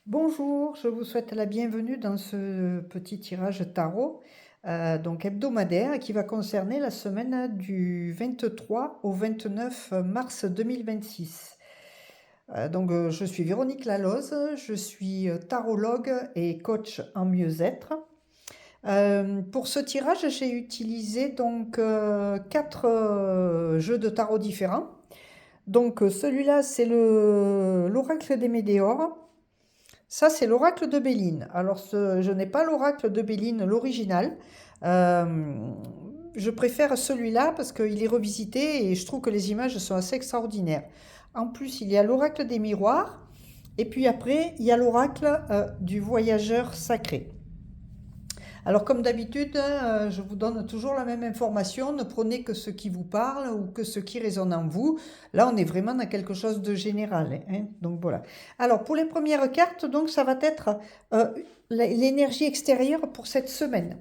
Bonjour, je vous souhaite la bienvenue dans ce petit tirage tarot, donc hebdomadaire, qui va concerner la semaine du 23 au 29 mars 2026. Je suis Véronique Laloze, je suis tarologue et coach en mieux-être. Pour ce tirage, j'ai utilisé donc quatre jeux de tarot différents. Donc celui-là, c'est l'oracle des Médéors. Ça, c'est l'oracle de Béline. Alors, je n'ai pas l'oracle de Béline, l'original. Euh, je préfère celui-là parce qu'il est revisité et je trouve que les images sont assez extraordinaires. En plus, il y a l'oracle des miroirs. Et puis après, il y a l'oracle du voyageur sacré. Alors comme d'habitude, je vous donne toujours la même information, ne prenez que ce qui vous parle ou que ce qui résonne en vous. Là, on est vraiment dans quelque chose de général, hein. Donc voilà. Alors pour les premières cartes, donc ça va être euh, l'énergie extérieure pour cette semaine.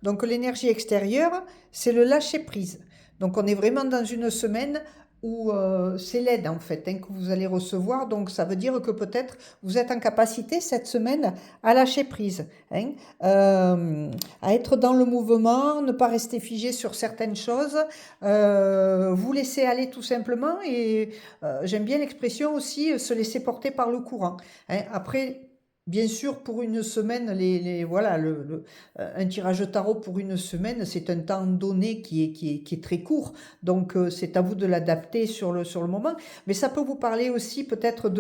Donc l'énergie extérieure, c'est le lâcher-prise. Donc on est vraiment dans une semaine où c'est l'aide en fait hein, que vous allez recevoir. Donc ça veut dire que peut-être vous êtes en capacité cette semaine à lâcher prise, hein, à être dans le mouvement, ne pas rester figé sur certaines choses, vous laisser aller tout simplement et j'aime bien l'expression aussi se laisser porter par le courant, hein. Après, bien sûr, pour une semaine, voilà, un tirage tarot pour une semaine, c'est un temps donné qui est très court. Donc, c'est à vous de l'adapter sur le moment. Mais ça peut vous parler aussi peut-être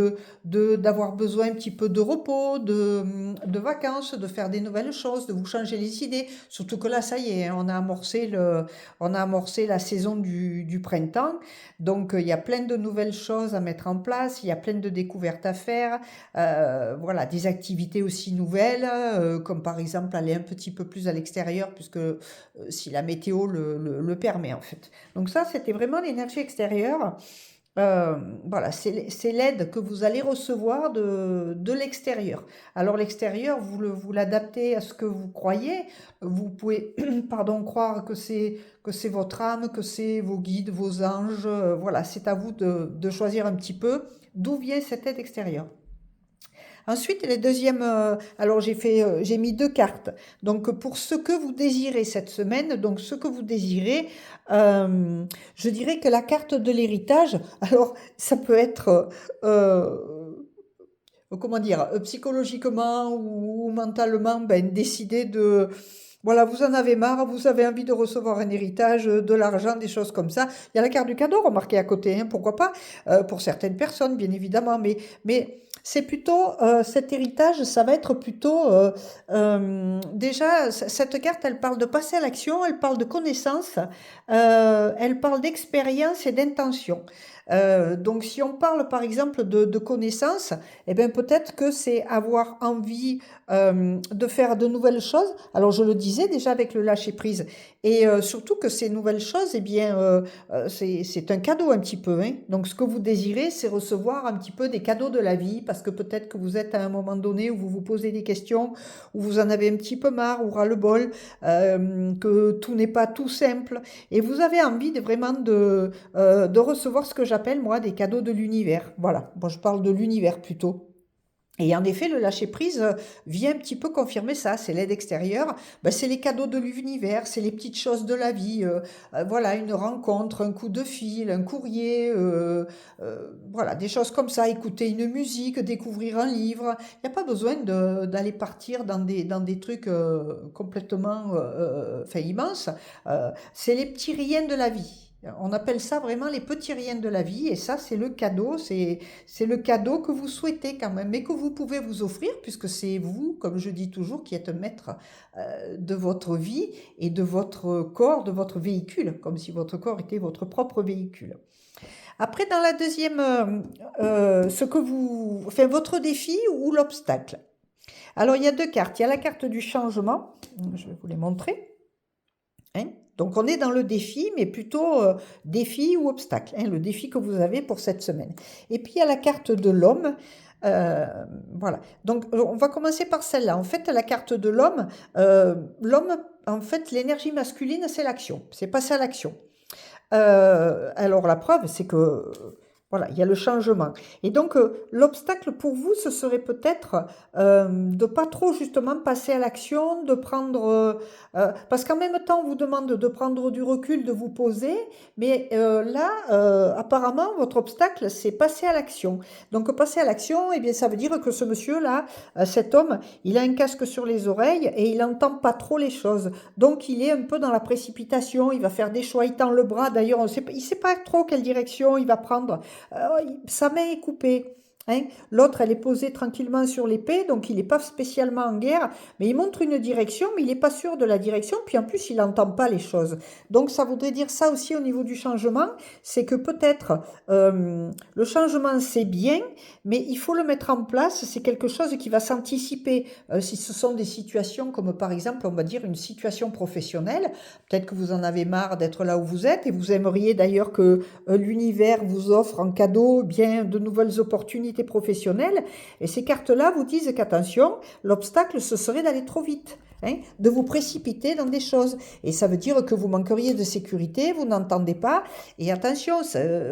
d'avoir besoin un petit peu de repos, de vacances, de faire des nouvelles choses, de vous changer les idées. Surtout que là, ça y est, hein, on a amorcé la saison du printemps. Donc, il y a plein de nouvelles choses à mettre en place. Il y a plein de découvertes à faire. Voilà, des activités aussi nouvelles, comme par exemple aller un petit peu plus à l'extérieur, puisque si la météo le permet en fait. Donc ça, c'était vraiment l'énergie extérieure. Euh, voilà, c'est l'aide que vous allez recevoir de l'extérieur. Alors l'extérieur, vous l'adaptez à ce que vous croyez. Vous pouvez, pardon, croire que c'est votre âme, que c'est vos guides, vos anges. Voilà, c'est à vous de choisir un petit peu d'où vient cette aide extérieure. Ensuite, les deuxièmes, alors j'ai mis deux cartes. Donc pour ce que vous désirez cette semaine, donc ce que vous désirez, euh, je dirais que la carte de l'héritage, alors ça peut être, comment dire, psychologiquement ou mentalement, ben, décider de, voilà, vous en avez marre, vous avez envie de recevoir un héritage, de l'argent, des choses comme ça. Il y a la carte du cadeau remarquée à côté, hein, pourquoi pas, pour certaines personnes, bien évidemment, mais c'est plutôt, cet héritage, ça va être plutôt, déjà, cette carte, elle parle de passer à l'action, elle parle de connaissances, elle parle d'expérience et d'intention. Donc si on parle par exemple de connaissances, eh bien peut-être que c'est avoir envie de faire de nouvelles choses. Alors je le disais déjà avec le lâcher prise, et surtout que ces nouvelles choses, eh bien c'est un cadeau un petit peu, hein. Donc ce que vous désirez, c'est recevoir un petit peu des cadeaux de la vie, parce que peut-être que vous êtes à un moment donné où vous vous posez des questions, où vous en avez un petit peu marre, ou ras-le-bol, que tout n'est pas tout simple, et vous avez envie vraiment de recevoir ce que j'appelle moi des cadeaux de l'univers. Voilà, bon, je parle de l'univers plutôt. Et en effet, le lâcher-prise vient un petit peu confirmer ça. C'est l'aide extérieure, ben, c'est les cadeaux de l'univers, c'est les petites choses de la vie. Voilà, une rencontre, un coup de fil, un courrier, voilà, des choses comme ça. Écouter une musique, découvrir un livre. Il n'y a pas besoin d'aller partir dans des trucs complètement enfin, immenses. C'est les petits riens de la vie. On appelle ça vraiment les petits riens de la vie, et ça, c'est le cadeau, c'est le cadeau que vous souhaitez quand même, mais que vous pouvez vous offrir, puisque c'est vous, comme je dis toujours, qui êtes maître de votre vie et de votre corps, de votre véhicule, comme si votre corps était votre propre véhicule. Après, dans la deuxième, enfin, votre défi ou l'obstacle. Alors, il y a deux cartes. Il y a la carte du changement, je vais vous les montrer, hein. Donc, on est dans le défi, mais plutôt défi ou obstacle, hein, le défi que vous avez pour cette semaine. Et puis, il y a la carte de l'homme. Euh, voilà. Donc, on va commencer par celle-là. En fait, la carte de l'homme, en fait, l'énergie masculine, c'est l'action. C'est passer à l'action. Alors, la preuve, c'est que Voilà, il y a le changement. Et donc, l'obstacle pour vous, ce serait peut-être de pas trop justement passer à l'action, de prendre... parce qu'en même temps, on vous demande de prendre du recul, de vous poser, mais là, apparemment, votre obstacle, c'est passer à l'action. Donc, passer à l'action, eh bien, ça veut dire que ce monsieur-là, cet homme, il a un casque sur les oreilles et il n'entend pas trop les choses. Donc, il est un peu dans la précipitation, il va faire des choix, il tend le bras. D'ailleurs, il ne sait pas trop quelle direction il va prendre. Sa main est coupée. Hein. L'autre, elle est posée tranquillement sur l'épée, donc il n'est pas spécialement en guerre, mais il montre une direction, mais il n'est pas sûr de la direction, puis en plus, il n'entend pas les choses. Donc ça voudrait dire ça aussi au niveau du changement, c'est que peut-être le changement, c'est bien, mais il faut le mettre en place, c'est quelque chose qui va s'anticiper. Si ce sont des situations comme par exemple, on va dire une situation professionnelle, peut-être que vous en avez marre d'être là où vous êtes, et vous aimeriez d'ailleurs que l'univers vous offre en cadeau bien de nouvelles opportunités professionnelles. Et ces cartes-là vous disent qu'attention, l'obstacle, ce serait d'aller trop vite. Hein, de vous précipiter dans des choses. Et ça veut dire que vous manqueriez de sécurité, vous n'entendez pas. Et attention,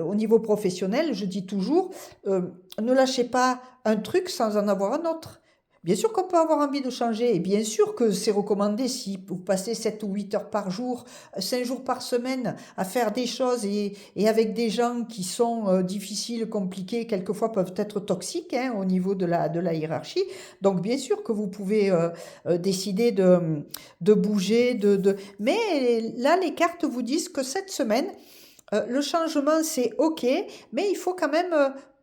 au niveau professionnel, je dis toujours, ne lâchez pas un truc sans en avoir un autre. Bien sûr qu'on peut avoir envie de changer, et bien sûr que c'est recommandé si vous passez 7 ou 8 heures par jour, 5 jours par semaine à faire des choses et avec des gens qui sont difficiles, compliqués, quelquefois peuvent être toxiques hein, au niveau de la hiérarchie. Donc bien sûr que vous pouvez décider de bouger, mais là les cartes vous disent que cette semaine, le changement c'est ok, mais il faut quand même...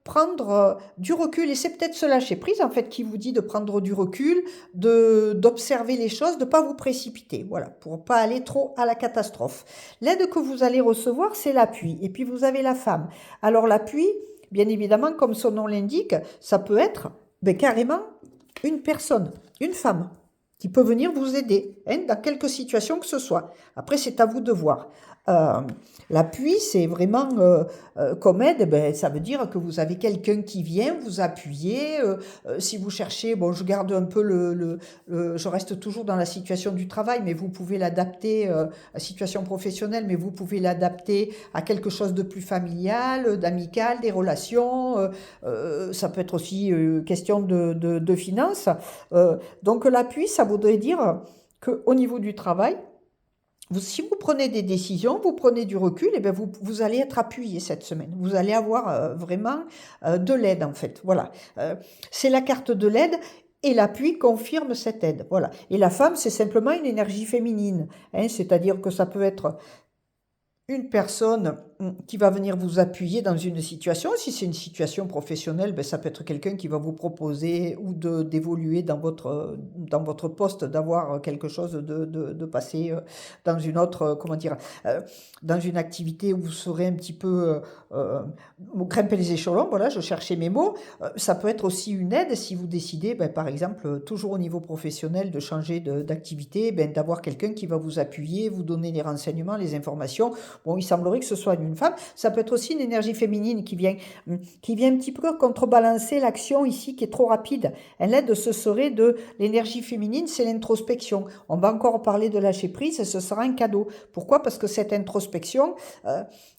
prendre du recul, et c'est peut-être ce lâcher prise en fait qui vous dit de prendre du recul, d'observer les choses, de ne pas vous précipiter, voilà, pour pas aller trop à la catastrophe. L'aide que vous allez recevoir, c'est l'appui, et puis vous avez la femme. Alors l'appui, bien évidemment, comme son nom l'indique, ça peut être carrément une personne, une femme, qui peut venir vous aider, hein, dans quelque situation que ce soit. Après, c'est à vous de voir. Euh, L'appui, c'est vraiment comme aide, ça veut dire que vous avez quelqu'un qui vient vous appuyer. Si vous cherchez, bon, je garde un peu je reste toujours dans la situation du travail, mais vous pouvez l'adapter à la situation professionnelle, mais vous pouvez l'adapter à quelque chose de plus familial, d'amical, des relations. Ça peut être aussi question de finances. Donc l'appui, ça voudrait dire qu'au niveau du travail, si vous prenez des décisions, vous prenez du recul, et bien vous allez être appuyé cette semaine. Vous allez avoir vraiment de l'aide en fait. Voilà. C'est la carte de l'aide. Et l'appui confirme cette aide. Voilà. Et la femme, c'est simplement une énergie féminine. Hein, c'est-à-dire que ça peut être une personne qui va venir vous appuyer dans une situation. Si c'est une situation professionnelle, ça peut être quelqu'un qui va vous proposer ou d'évoluer dans votre poste, d'avoir quelque chose, de passer dans une autre, comment dire, dans une activité où vous serez un petit peu grimper les échelons. Voilà, je cherchais mes mots. Ça peut être aussi une aide si vous décidez, par exemple, toujours au niveau professionnel, de changer d'activité, d'avoir quelqu'un qui va vous appuyer, vous donner les renseignements, les informations. Bon, il semblerait que ce soit une femme. Ça peut être aussi une énergie féminine qui vient un petit peu contrebalancer l'action ici qui est trop rapide. L'aide, ce serait de l'énergie féminine, c'est l'introspection. On va encore parler de lâcher prise, ce sera un cadeau. Pourquoi? Parce que cette introspection,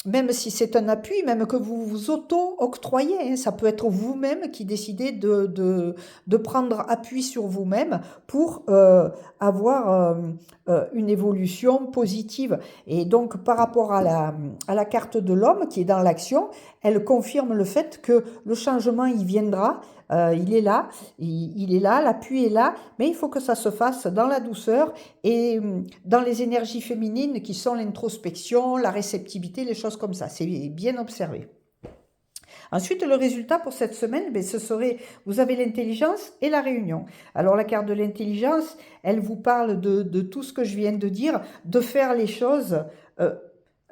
même si c'est un appui, même que vous vous auto-octroyez, hein, ça peut être vous-même qui décidez de prendre appui sur vous-même pour avoir une évolution positive. Et donc, par rapport à la carte de l'homme qui est dans l'action, elle confirme le fait que le changement, il viendra, il est là, l'appui est là, mais il faut que ça se fasse dans la douceur et dans les énergies féminines qui sont l'introspection, la réceptivité, les choses comme ça. C'est bien observé. Ensuite, le résultat pour cette semaine, ce serait, vous avez l'intelligence et la réunion. Alors, la carte de l'intelligence, elle vous parle de tout ce que je viens de dire, de faire les choses.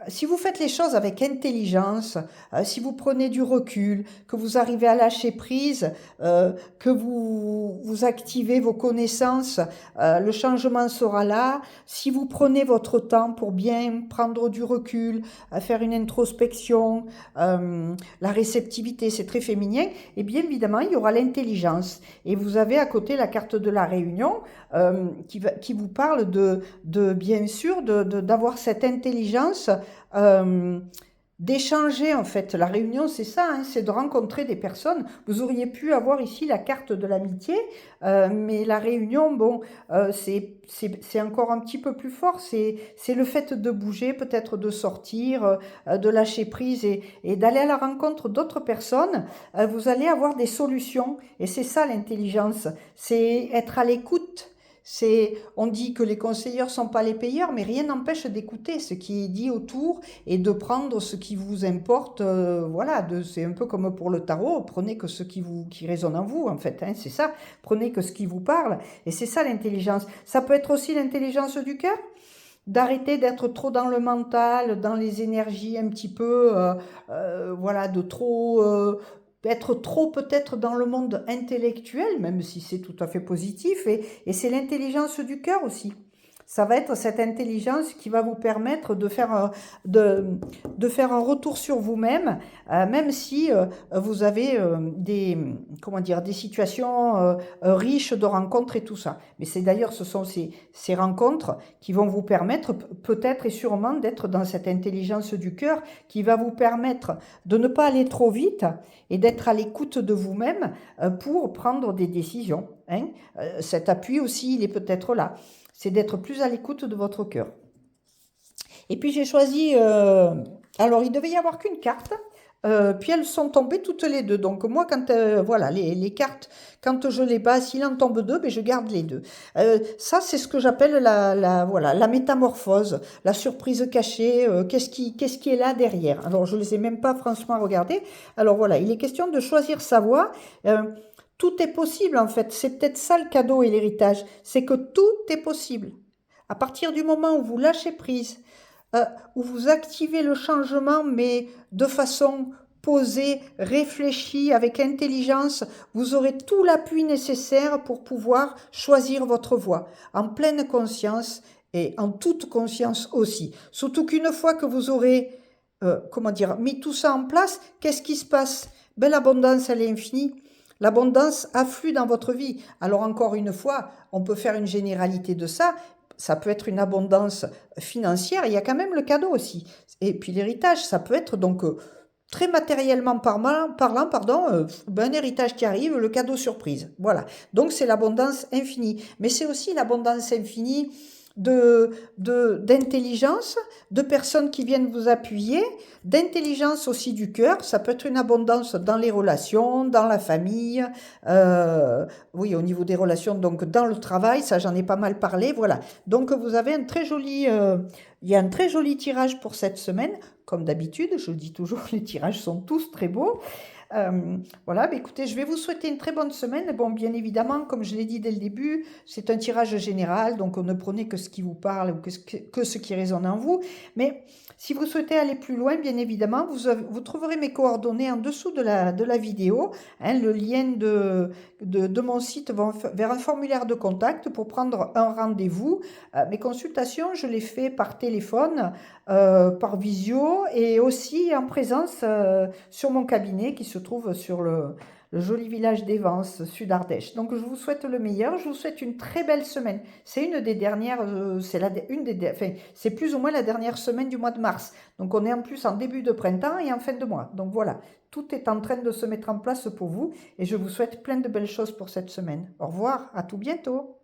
Si vous faites les choses avec intelligence, si vous prenez du recul, que vous arrivez à lâcher prise, que vous activez vos connaissances, le changement sera là. Si vous prenez votre temps pour bien prendre du recul, faire une introspection, la réceptivité, c'est très féminin, et bien évidemment, il y aura l'intelligence. Et vous avez à côté la carte de la réunion qui vous parle de bien sûr d'avoir cette intelligence d'échanger en fait. La réunion, c'est ça, hein, c'est de rencontrer des personnes. Vous auriez pu avoir ici la carte de l'amitié, mais la réunion, bon, c'est encore un petit peu plus fort. C'est le fait de bouger, peut-être de sortir, de lâcher prise et d'aller à la rencontre d'autres personnes. Vous allez avoir des solutions et c'est ça l'intelligence, c'est être à l'écoute. On dit que les conseilleurs ne sont pas les payeurs, mais rien n'empêche d'écouter ce qui est dit autour et de prendre ce qui vous importe. Voilà, c'est un peu comme pour le tarot, prenez que ce qui résonne en vous, en fait, hein, c'est ça. Prenez que ce qui vous parle, et c'est ça l'intelligence. Ça peut être aussi l'intelligence du cœur, d'arrêter d'être trop dans le mental, dans les énergies un petit peu, voilà, de trop être trop peut-être dans le monde intellectuel, même si c'est tout à fait positif, et c'est l'intelligence du cœur aussi. Ça va être cette intelligence qui va vous permettre de faire un retour sur vous-même, même si vous avez comment dire, des situations riches de rencontres et tout ça. Mais c'est d'ailleurs, ce sont ces rencontres qui vont vous permettre peut-être et sûrement d'être dans cette intelligence du cœur qui va vous permettre de ne pas aller trop vite et d'être à l'écoute de vous-même pour prendre des décisions. Hein. Cet appui aussi, il est peut-être là. C'est d'être plus à l'écoute de votre cœur. Et puis j'ai choisi, alors il devait y avoir qu'une carte, puis elles sont tombées toutes les deux. Donc moi, quand voilà, les cartes, quand je les bats, s'il en tombe deux, ben, je garde les deux. Ça, c'est ce que j'appelle voilà, la métamorphose, la surprise cachée. Qu'est-ce qui est là derrière? Alors je ne les ai même pas franchement regardées. Alors voilà, il est question de choisir sa voie. Tout est possible en fait, c'est peut-être ça le cadeau et l'héritage, c'est que tout est possible. À partir du moment où vous lâchez prise, où vous activez le changement mais de façon posée, réfléchie, avec intelligence, vous aurez tout l'appui nécessaire pour pouvoir choisir votre voie, en pleine conscience et en toute conscience aussi. Surtout qu'une fois que vous aurez, comment dire, mis tout ça en place, qu'est-ce qui se passe? Ben, l'abondance, elle est infinie. L'abondance afflue dans votre vie. Alors encore une fois, on peut faire une généralité de ça. Ça peut être une abondance financière. Il y a quand même le cadeau aussi. Et puis l'héritage, ça peut être donc très matériellement parlant, pardon, un héritage qui arrive, le cadeau surprise. Voilà. Donc c'est l'abondance infinie. Mais c'est aussi l'abondance infinie d'intelligence, de personnes qui viennent vous appuyer, d'intelligence aussi du cœur. Ça peut être une abondance dans les relations, dans la famille, oui, au niveau des relations, donc dans le travail, ça j'en ai pas mal parlé, voilà. Donc vous avez un très joli, il y a un très joli tirage pour cette semaine, comme d'habitude, je le dis toujours, les tirages sont tous très beaux. Voilà, bah écoutez, je vais vous souhaiter une très bonne semaine. Bon, bien évidemment, comme je l'ai dit dès le début, c'est un tirage général, donc on ne prenez que ce qui vous parle ou que ce qui résonne en vous. Mais si vous souhaitez aller plus loin, bien évidemment, vous trouverez mes coordonnées en dessous de la vidéo, hein, le lien de mon site vers un formulaire de contact pour prendre un rendez-vous. Mes consultations, je les fais par téléphone, par visio et aussi en présence sur mon cabinet qui se trouve sur le joli village d'Evance, Sud Ardèche. Donc je vous souhaite le meilleur, je vous souhaite une très belle semaine. C'est une des dernières, enfin, c'est plus ou moins la dernière semaine du mois de mars. Donc on est en plus en début de printemps et en fin de mois. Donc voilà, tout est en train de se mettre en place pour vous et je vous souhaite plein de belles choses pour cette semaine. Au revoir, à tout bientôt.